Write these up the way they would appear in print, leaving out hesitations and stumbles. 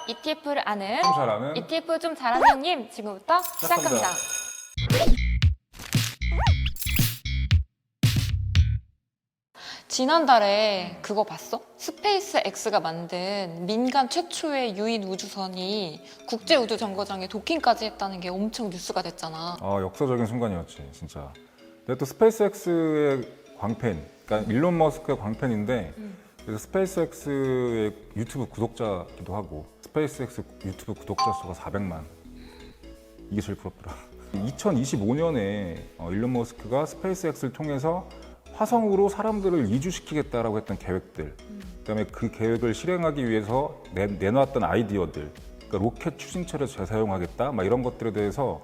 ETF를 아는 좀 잘하는 ETF 좀 잘하는 형님 지금부터 시작합니다. 지난달에 그거 봤어? 스페이스 X가 만든 민간 최초의 유인 우주선이 국제우주정거장에 도킹까지 했다는 게 엄청 뉴스가 됐잖아. 역사적인 순간이었지 진짜. 내가 또 스페이스X의 광팬, 그러니까 일론 머스크의 광팬인데 그래서 스페이스X의 유튜브 구독자기도 하고 스페이스X 유튜브 구독자 수가 400만. 이게 제일 부럽더라. 2025년에 일론 머스크가 스페이스X를 통해서 화성으로 사람들을 이주시키겠다라고 했던 계획들, 그다음에 그 계획을 실행하기 위해서 내놓았던 아이디어들, 그러니까 로켓 추진체를 재사용하겠다, 막 이런 것들에 대해서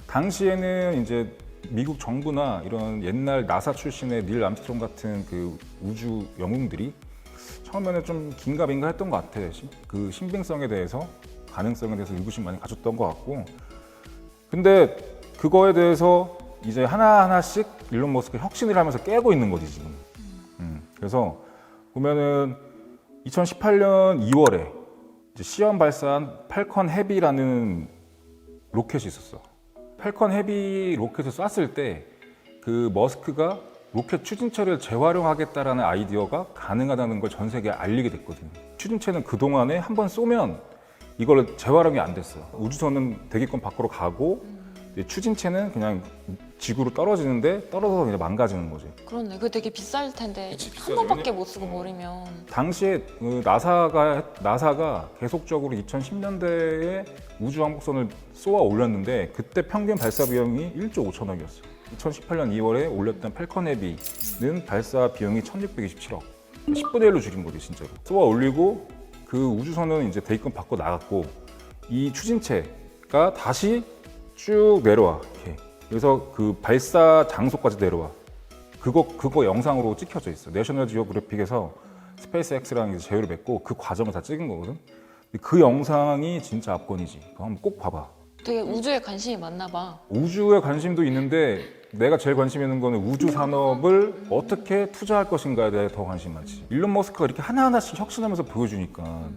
당시에는 이제 미국 정부나 이런 옛날 나사 출신의 닐 암스트롱 같은 그 우주 영웅들이 처음에는 좀 긴가민가 했던 것 같아. 그 신빙성에 대해서, 가능성에 대해서 의구심 많이 가졌던 것 같고. 근데 그거에 대해서 이제 하나하나씩 일론 머스크가 혁신을 하면서 깨고 있는 거지 지금. 그래서 보면은 2018년 2월에 이제 시험 발사한 팔컨 헤비라는 로켓이 있었어. 팔컨 헤비 로켓을 쐈을 때 그 머스크가 로켓 추진체를 재활용하겠다라는 아이디어가 가능하다는 걸 전 세계에 알리게 됐거든. 추진체는 그동안에 한 번 쏘면 이걸 재활용이 안 됐어. 우주선은 대기권 밖으로 가고 추진체는 그냥 지구로 떨어지는데 떨어져서 그냥 망가지는 거지. 그렇네. 그거 되게 비쌀 텐데 그치, 한 번밖에 못 쓰고 버리면. 당시에 그 나사가 계속적으로 2010년대에 우주 항공선을 쏘아 올렸는데 그때 평균 발사 비용이 1조 5천억이었어. 2018년 2월에 올렸던 팔컨 헤비는 발사 비용이 1,627억. 10분의 1로 줄인 거지 진짜로. 쏘아 올리고 그 우주선은 이제 대기권 밖으로 나갔고 이 추진체가 다시 쭉 내려와. 이렇게. 그래서 그 발사 장소까지 내려와. 그거 영상으로 찍혀져 있어. 내셔널 지오그래픽에서 스페이스X랑 이제 제휴를 맺고 그 과정을 다 찍은 거거든. 근데 그 영상이 진짜 압권이지. 그거 한번 꼭 봐봐. 되게 우주에 관심이 많나 봐. 우주에 관심도 있는데 내가 제일 관심 있는 거는 우주 산업을 어떻게 투자할 것인가에 대해 더 관심 많지. 일론 머스크가 이렇게 하나하나씩 혁신하면서 보여주니까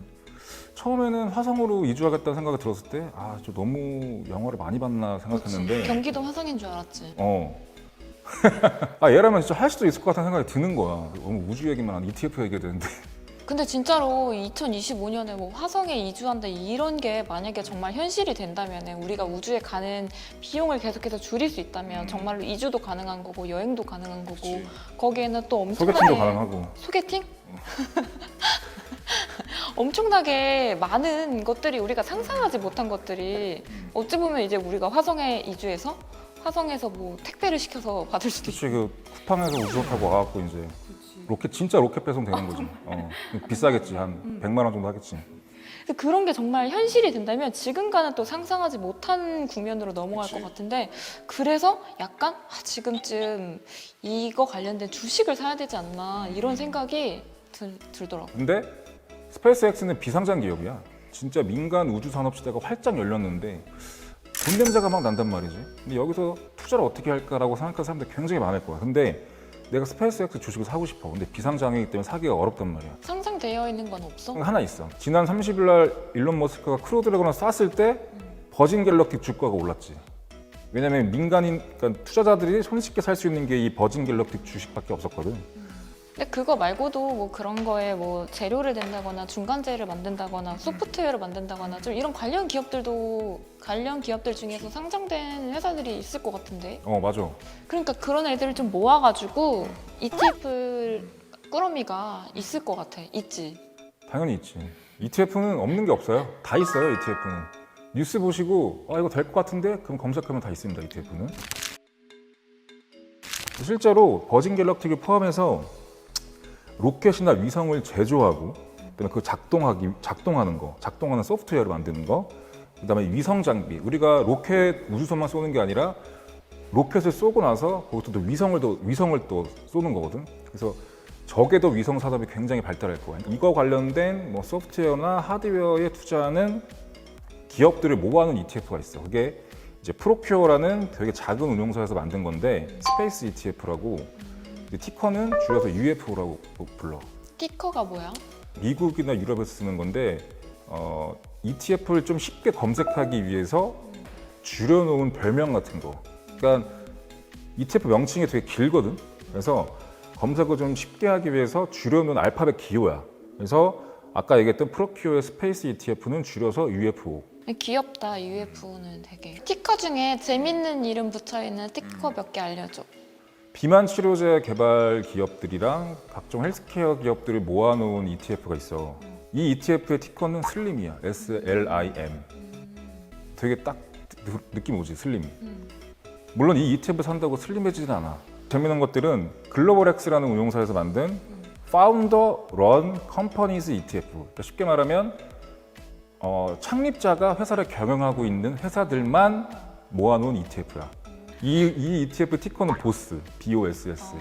처음에는 화성으로 이주하겠다는 생각이 들었을 때 저 너무 영화를 많이 봤나 생각했는데 경기도 화성인 줄 알았지. 얘라면 진짜 할 수도 있을 것 같다는 생각이 드는 거야. 너무 우주 얘기만 하는 ETF 얘기가 되는데 근데 진짜로 2025년에 뭐 화성에 이주한다 이런 게 만약에 정말 현실이 된다면 우리가 우주에 가는 비용을 계속해서 줄일 수 있다면 정말로 이주도 가능한 거고 여행도 가능한 거고 그치. 거기에는 또 엄청나게 소개팅도 가능하고. 소개팅? 엄청나게 많은 것들이 우리가 상상하지 못한 것들이 어찌 보면 이제 우리가 화성에 이주해서 화성에서 뭐 택배를 시켜서 받을 수도 있고. 그치, 그 쿠팡에서 우주선 타고 와갖고 이제 진짜 로켓 배송 되는 거지. 비싸겠지. 한 100만 원 정도 하겠지. 그래서 그런 게 정말 현실이 된다면 지금과는 또 상상하지 못한 국면으로 넘어갈 그치. 것 같은데 그래서 약간 지금쯤 이거 관련된 주식을 사야 되지 않나 이런 생각이 들더라고. 근데 스페이스X는 비상장 기업이야. 진짜 민간 우주 산업 시대가 활짝 열렸는데 돈 냄새가 막 난단 말이지. 근데 여기서 투자를 어떻게 할까라고 생각하는 사람들 굉장히 많을 거야. 근데 내가 스페이스X 주식을 사고 싶어. 근데 비상장이기 때문에 사기가 어렵단 말이야. 상상되어 있는 건 없어? 하나 있어. 지난 30일 날 일론 머스크가 크루 드래곤을 쐈을 때 버진 갤럭틱 주가가 올랐지. 왜냐면 그러니까 투자자들이 손쉽게 살 수 있는 게 이 버진 갤럭틱 주식밖에 없었거든. 근데 그거 말고도 뭐 그런 거에 뭐 재료를 낸다거나 중간재를 만든다거나 소프트웨어를 만든다거나 좀 이런 관련 기업들 중에서 상장된 회사들이 있을 것 같은데. 맞아. 그러니까 그런 애들을 좀 모아가지고 ETF 꾸러미가 있을 것 같아. 있지. 당연히 있지. ETF는 없는 게 없어요. 다 있어요, ETF는. 뉴스 보시고 이거 될 것 같은데? 그럼 검색하면 다 있습니다, ETF는. 실제로 버진 갤럭틱을 포함해서 로켓이나 위성을 제조하고 그다음에 그 작동하는 소프트웨어를 만드는 거, 그다음에 위성 장비. 우리가 로켓 우주선만 쏘는 게 아니라 로켓을 쏘고 나서 거기서 또 위성을 또 쏘는 거거든. 그래서 적에도 위성 산업이 굉장히 발달할 거야. 이거 관련된 뭐 소프트웨어나 하드웨어에 투자하는 기업들을 모아놓은 ETF가 있어. 그게 이제 프로큐어라는 되게 작은 운용사에서 만든 건데 스페이스 ETF라고. 티커는 줄여서 UFO라고 불러. 티커가 뭐야? 미국이나 유럽에서 쓰는 건데 ETF를 좀 쉽게 검색하기 위해서 줄여놓은 별명 같은 거. 그러니까 ETF 명칭이 되게 길거든. 그래서 검색을 좀 쉽게 하기 위해서 줄여놓은 알파벳 기호야. 그래서 아까 얘기했던 프로큐어의 스페이스 ETF는 줄여서 UFO. 귀엽다. UFO는 되게. 티커 중에 재밌는 이름 붙어있는 티커 몇 개 알려줘. 비만 치료제 개발 기업들이랑 각종 헬스케어 기업들을 모아놓은 ETF가 있어. 이 ETF의 티커는 슬림이야. SLIM. 되게 딱 느낌 오지, 슬림이. 물론 이 ETF 산다고 슬림해지진 않아. 재미있는 것들은 글로벌엑스라는 운용사에서 만든 Founder Run Companies ETF. 그러니까 쉽게 말하면 창립자가 회사를 경영하고 있는 회사들만 모아놓은 ETF야. 이 ETF 티커는 BOSS, BOSS.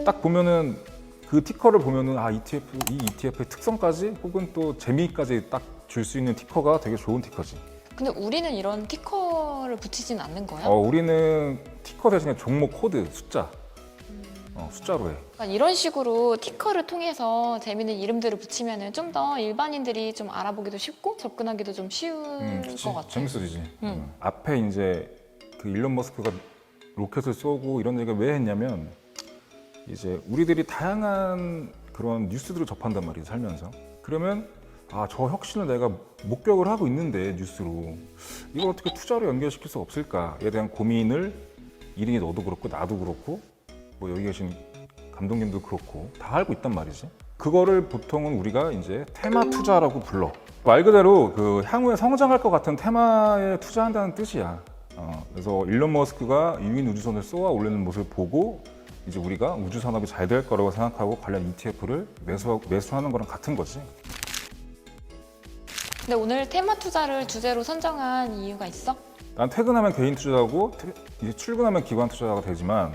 딱 보면은 그 티커를 보면은 이 ETF의 특성까지 혹은 또 재미까지 딱 줄 수 있는 티커가 되게 좋은 티커지. 근데 우리는 이런 티커를 붙이진 않는 거야? 우리는 티커 대신에 종목 코드, 숫자. 숫자로 해. 그러니까 이런 식으로 티커를 통해서 재밌는 이름들을 붙이면 좀 더 일반인들이 좀 알아보기도 쉽고 접근하기도 좀 쉬울 것 같아. 재밌어지지. 앞에 이제 그 일론 머스크가 로켓을 쏘고 이런 얘기를 왜 했냐면 이제 우리들이 다양한 그런 뉴스들을 접한단 말이에요, 살면서. 그러면 저 혁신을 내가 목격을 하고 있는데 뉴스로 이걸 어떻게 투자로 연결시킬 수 없을까에 대한 고민을 이린이 너도 그렇고 나도 그렇고 뭐 여기 계신 감독님도 그렇고 다 알고 있단 말이지. 그거를 보통은 우리가 이제 테마 투자라고 불러. 말 그대로 그 향후에 성장할 것 같은 테마에 투자한다는 뜻이야. 그래서 일론 머스크가 유인 우주선을 쏘아 올리는 모습을 보고 이제 우리가 우주 산업이 잘 될 거라고 생각하고 관련 ETF를 매수하는 거랑 같은 거지. 근데 오늘 테마 투자를 주제로 선정한 이유가 있어? 난 퇴근하면 개인 투자하고 이제 출근하면 기관 투자가 되지만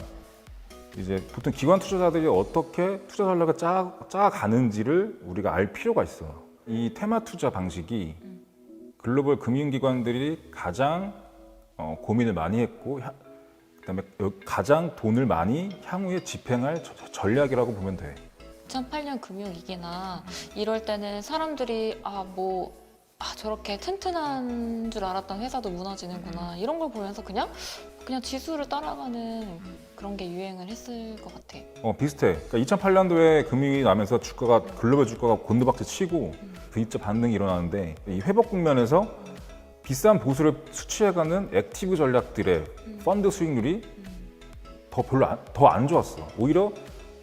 이제 보통 기관 투자자들이 어떻게 투자 전략을 짜가는지를 우리가 알 필요가 있어. 이 테마 투자 방식이 글로벌 금융기관들이 가장 고민을 많이 했고 그다음에 가장 돈을 많이 향후에 집행할 전략이라고 보면 돼. 2008년 금융위기나 이럴 때는 사람들이 저렇게 튼튼한 줄 알았던 회사도 무너지는구나 이런 걸 보면서 그냥 지수를 따라가는 그런 게 유행을 했을 것 같아. 비슷해. 그러니까 2008년도에 금융위기 나면서 글로벌 주가가 곤두박질 치고 V자 반등이 일어나는데 이 회복 국면에서 비싼 보수를 수취해가는 액티브 전략들의 펀드 수익률이 더 안 좋았어. 오히려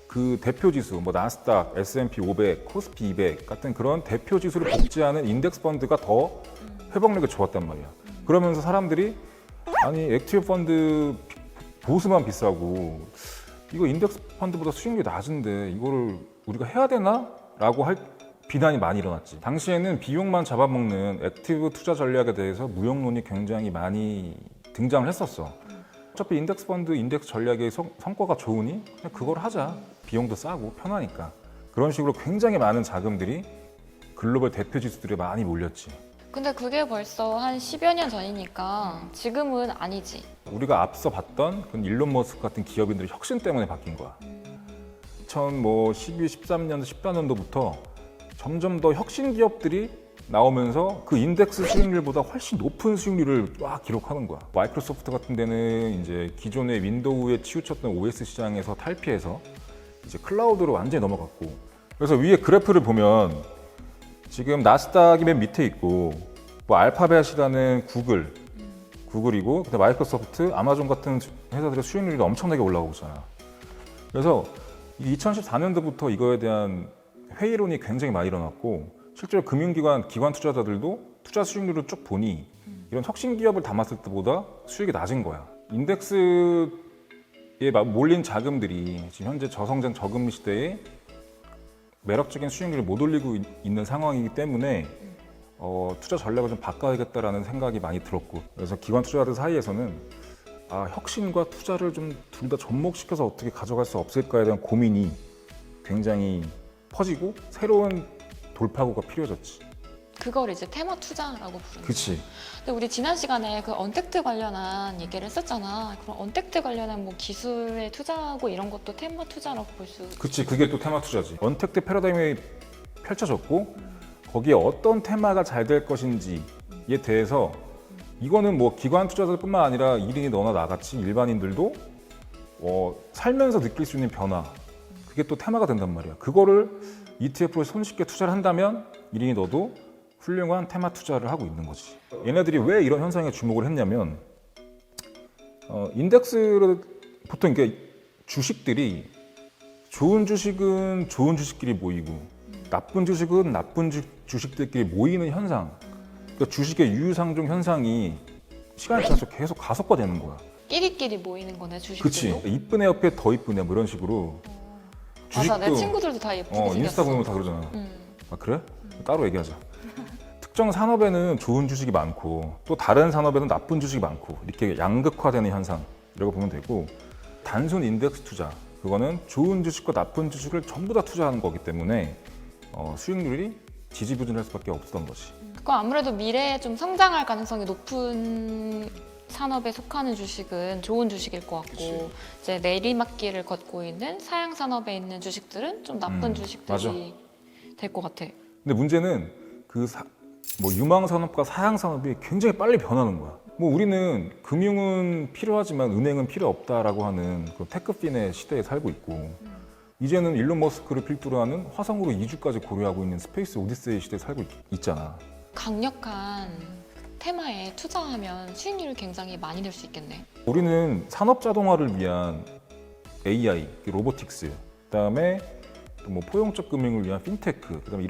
그 대표 지수, 뭐 나스닥, S&P 500, 코스피 200 같은 그런 대표 지수를 복제하는 인덱스 펀드가 더 회복력이 좋았단 말이야. 그러면서 사람들이 액티브 펀드 보수만 비싸고 이거 인덱스 펀드보다 수익률이 낮은데 이거를 우리가 해야 되나? 라고 할 비난이 많이 일어났지. 당시에는 비용만 잡아먹는 액티브 투자 전략에 대해서 무용론이 굉장히 많이 등장을 했었어. 어차피 인덱스 펀드, 인덱스 전략의 성과가 좋으니 그냥 그걸 하자. 비용도 싸고 편하니까. 그런 식으로 굉장히 많은 자금들이 글로벌 대표 지수들에 많이 몰렸지. 근데 그게 벌써 한 10여 년 전이니까 지금은 아니지. 우리가 앞서 봤던 그 일론 머스크 같은 기업인들의 혁신 때문에 바뀐 거야. 2012, 13년, 14년도부터 점점 더 혁신 기업들이 나오면서 그 인덱스 수익률보다 훨씬 높은 수익률을 막 기록하는 거야. 마이크로소프트 같은 데는 이제 기존의 윈도우에 치우쳤던 OS 시장에서 탈피해서 이제 클라우드로 완전히 넘어갔고. 그래서 위에 그래프를 보면 지금 나스닥이 맨 밑에 있고 뭐 알파벳이라는 구글이고 그다음에 마이크로소프트, 아마존 같은 회사들의 수익률이 엄청나게 올라가고 있잖아. 그래서 2014년도부터 이거에 대한 회의론이 굉장히 많이 일어났고 실제로 금융기관, 기관 투자자들도 투자 수익률을 쭉 보니 이런 혁신 기업을 담았을 때보다 수익이 낮은 거야. 인덱스에 몰린 자금들이 지금 현재 저성장 저금리 시대에 매력적인 수익률을 못 올리고 있는 상황이기 때문에 투자 전략을 좀 바꿔야겠다라는 생각이 많이 들었고, 그래서 기관 투자자들 사이에서는 혁신과 투자를 좀 둘 다 접목시켜서 어떻게 가져갈 수 없을까에 대한 고민이 굉장히 퍼지고 새로운 돌파구가 필요해졌지. 그걸 이제 테마 투자라고 부르는. 그치. 근데 우리 지난 시간에 그 언택트 관련한 얘기를 했었잖아. 그럼 언택트 관련한 뭐 기술에 투자하고 이런 것도 테마 투자라고 볼 수. 그치, 그게 또 테마 투자지. 언택트 패러다임이 펼쳐졌고 거기에 어떤 테마가 잘 될 것인지에 대해서 이거는 뭐 기관 투자자들뿐만 아니라 일인이 너나 나같이 일반인들도 살면서 느낄 수 있는 변화, 그게 또 테마가 된단 말이야. 그거를 ETF로 손쉽게 투자를 한다면 일인이 너도 훌륭한 테마 투자를 하고 있는 거지. 얘네들이 왜 이런 현상에 주목을 했냐면 인덱스를 보통 이게 주식들이 좋은 주식은 좋은 주식끼리 모이고 나쁜 주식은 나쁜 주식들끼리 모이는 현상. 그러니까 주식의 유유상종 현상이 시간이 지나서 계속 가속화되는 거야. 끼리끼리 모이는 거네, 그치? 주식들도. 이쁜 애 옆에 더 이쁜 애 뭐 이런 식으로. 맞아, 내 친구들도 다 예쁘게 생겼어. 인스타 보면 다 그러잖아. 아 그래? 따로 얘기하자. 특정 산업에는 좋은 주식이 많고 또 다른 산업에는 나쁜 주식이 많고 이렇게 양극화되는 현상이라고 보면 되고, 단순 인덱스 투자, 그거는 좋은 주식과 나쁜 주식을 전부 다 투자하는 거기 때문에 수익률이 지지부진할 수밖에 없었던 거지. 그거 아무래도 미래에 좀 성장할 가능성이 높은 산업에 속하는 주식은 좋은 주식일 것 같고, 그치. 이제 내리막길을 걷고 있는 사양 산업에 있는 주식들은 좀 나쁜 주식들이 될 것 같아. 근데 문제는 뭐 유망 산업과 사양 산업이 굉장히 빨리 변하는 거야. 뭐 우리는 금융은 필요하지만 은행은 필요 없다라고 하는 그 테크핀의 시대에 살고 있고, 이제는 일론 머스크를 필두로 하는 화성으로 이주까지 고려하고 있는 스페이스 오디세이 시대에 살고 있잖아. 강력한 테마에 투자하면 수익률이 굉장히 많이 낼 수 있겠네. 우리는 산업 자동화를 위한 AI, 로보틱스, 그다음에 또 뭐 포용적 금융을 위한 핀테크, 그다음에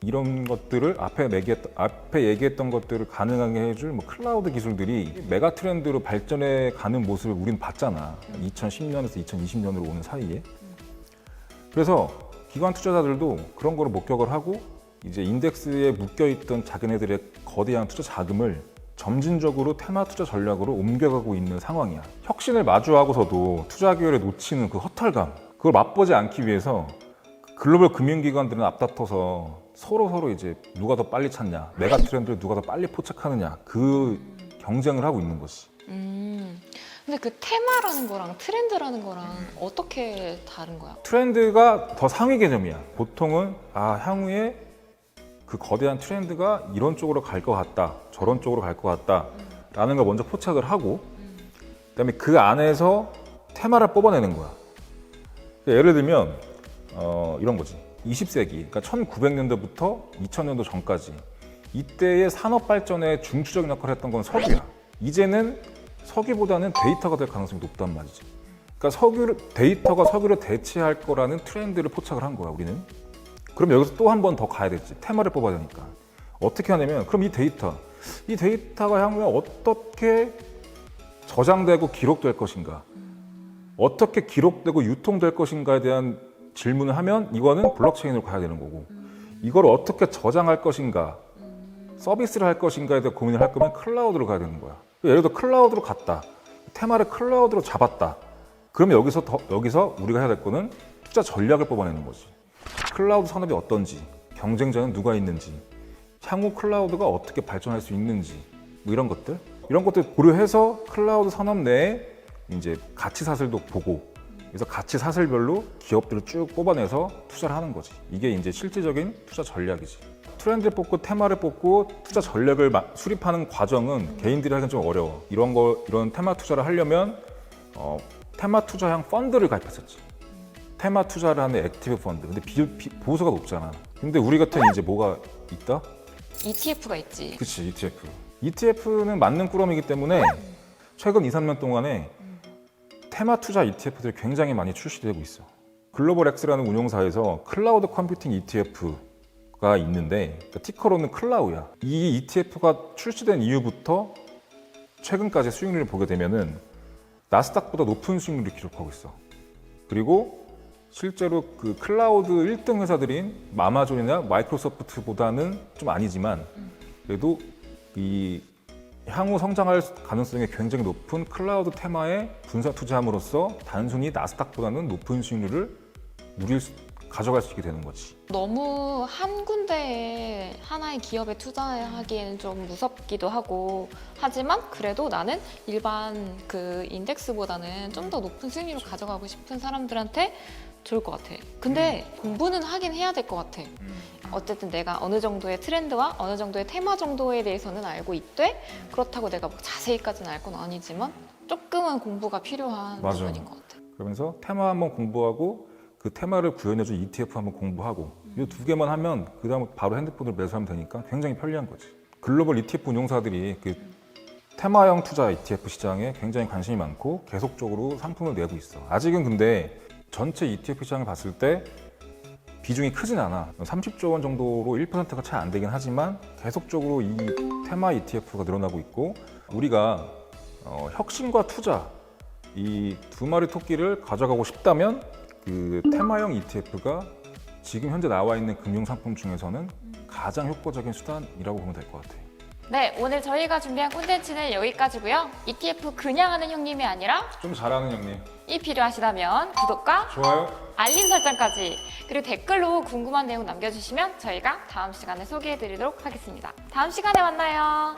이런 것들을 앞에 얘기했던 것들을 가능하게 해줄 뭐 클라우드 기술들이 메가 트렌드로 발전해 가는 모습을 우리는 봤잖아. 2010년에서 2020년으로 오는 사이에. 그래서 기관 투자자들도 그런 거를 목격을 하고 이제 인덱스에 묶여있던 자기네들의 거대한 투자 자금을 점진적으로 테마 투자 전략으로 옮겨가고 있는 상황이야. 혁신을 마주하고서도 투자 기회를 놓치는 그 허탈감, 그걸 맛보지 않기 위해서 글로벌 금융기관들은 앞다퉈서 서로 이제 누가 더 빨리 찾냐, 메가 트렌드를 누가 더 빨리 포착하느냐, 그 경쟁을 하고 있는 것이. 근데 그 테마라는 거랑 트렌드라는 거랑 어떻게 다른 거야? 트렌드가 더 상위 개념이야. 보통은 향후에 그 거대한 트렌드가 이런 쪽으로 갈 것 같다, 저런 쪽으로 갈 것 같다 라는 걸 먼저 포착을 하고, 그다음에 그 안에서 테마를 뽑아내는 거야. 예를 들면 이런 거지. 20세기, 그러니까 1900년도부터 2000년도 전까지 이때의 산업 발전에 중추적인 역할을 했던 건 석유야. 이제는 석유보다는 데이터가 될 가능성이 높단 말이지. 그러니까 데이터가 석유를 대체할 거라는 트렌드를 포착을 한 거야, 우리는. 그럼 여기서 또 한 번 더 가야 되지. 테마를 뽑아야 되니까. 어떻게 하냐면, 그럼 이 데이터가 향후에 어떻게 저장되고 기록될 것인가, 어떻게 기록되고 유통될 것인가에 대한 질문을 하면 이거는 블록체인으로 가야 되는 거고, 이걸 어떻게 저장할 것인가, 서비스를 할 것인가에 대해 고민을 할 거면 클라우드로 가야 되는 거야. 예를 들어 클라우드로 갔다, 테마를 클라우드로 잡았다, 그러면 여기서 우리가 해야 될 거는 투자 전략을 뽑아내는 거지. 클라우드 산업이 어떤지, 경쟁자는 누가 있는지, 향후 클라우드가 어떻게 발전할 수 있는지, 뭐 이런 것들 고려해서 클라우드 산업 내에 이제 가치 사슬도 보고, 그래서 가치 사슬별로 기업들을 쭉 뽑아내서 투자를 하는 거지. 이게 이제 실질적인 투자 전략이지. 트렌드를 뽑고 테마를 뽑고 투자 전략을 수립하는 과정은 개인들이 하기는 좀 어려워. 이런 테마 투자를 하려면 테마 투자형 펀드를 가입했었지. 테마 투자를 하는 액티브 펀드. 근데 보수가 높잖아. 근데 우리 같은 이제 뭐가 있다? ETF가 있지. 그치, ETF. ETF는 맞는 꾸러미이기 때문에 최근 2, 3년 동안에 테마 투자 ETF들이 굉장히 많이 출시되고 있어. 글로벌 X라는 운용사에서 클라우드 컴퓨팅 ETF가 있는데, 그러니까 티커로는 클라우야. 이 ETF가 출시된 이후부터 최근까지 수익률을 보게 되면은 나스닥보다 높은 수익률을 기록하고 있어. 그리고 실제로 그 클라우드 1등 회사들인 아마존이나 마이크로소프트보다는 좀 아니지만 그래도 이 향후 성장할 가능성이 굉장히 높은 클라우드 테마에 분산 투자함으로써 단순히 나스닥보다는 높은 수익률을 가져갈 수 있게 되는 거지. 너무 한 군데에 하나의 기업에 투자하기에는 좀 무섭기도 하고, 하지만 그래도 나는 일반 그 인덱스보다는 좀 더 높은 수익률을 가져가고 싶은 사람들한테 좋을 것 같아. 근데 공부는 하긴 해야 될 것 같아. 어쨌든 내가 어느 정도의 트렌드와 어느 정도의 테마 정도에 대해서는 알고 있되 그렇다고 내가 뭐 자세히까지는 알 건 아니지만 조금은 공부가 필요한 맞아요. 부분인 것 같아요. 그러면서 테마 한번 공부하고 그 테마를 구현해준 ETF 한번 공부하고 이 두 개만 하면 그 다음 바로 핸드폰을 매수하면 되니까 굉장히 편리한 거지. 글로벌 ETF 운용사들이 그 테마형 투자 ETF 시장에 굉장히 관심이 많고 계속적으로 상품을 내고 있어. 아직은 근데 전체 ETF 시장을 봤을 때 비중이 크진 않아. 30조 원 정도로 1%가 채 안 되긴 하지만 계속적으로 이 테마 ETF가 늘어나고 있고 우리가 혁신과 투자 이 두 마리 토끼를 가져가고 싶다면 그 테마형 ETF가 지금 현재 나와 있는 금융 상품 중에서는 가장 효과적인 수단이라고 보면 될 것 같아요. 네, 오늘 저희가 준비한 콘텐츠는 여기까지고요. ETF 그냥 하는 형님이 아니라 좀 잘하는 형님. 이 필요하시다면 구독과 좋아요. 알림 설정까지 그리고 댓글로 궁금한 내용 남겨주시면 저희가 다음 시간에 소개해드리도록 하겠습니다. 다음 시간에 만나요.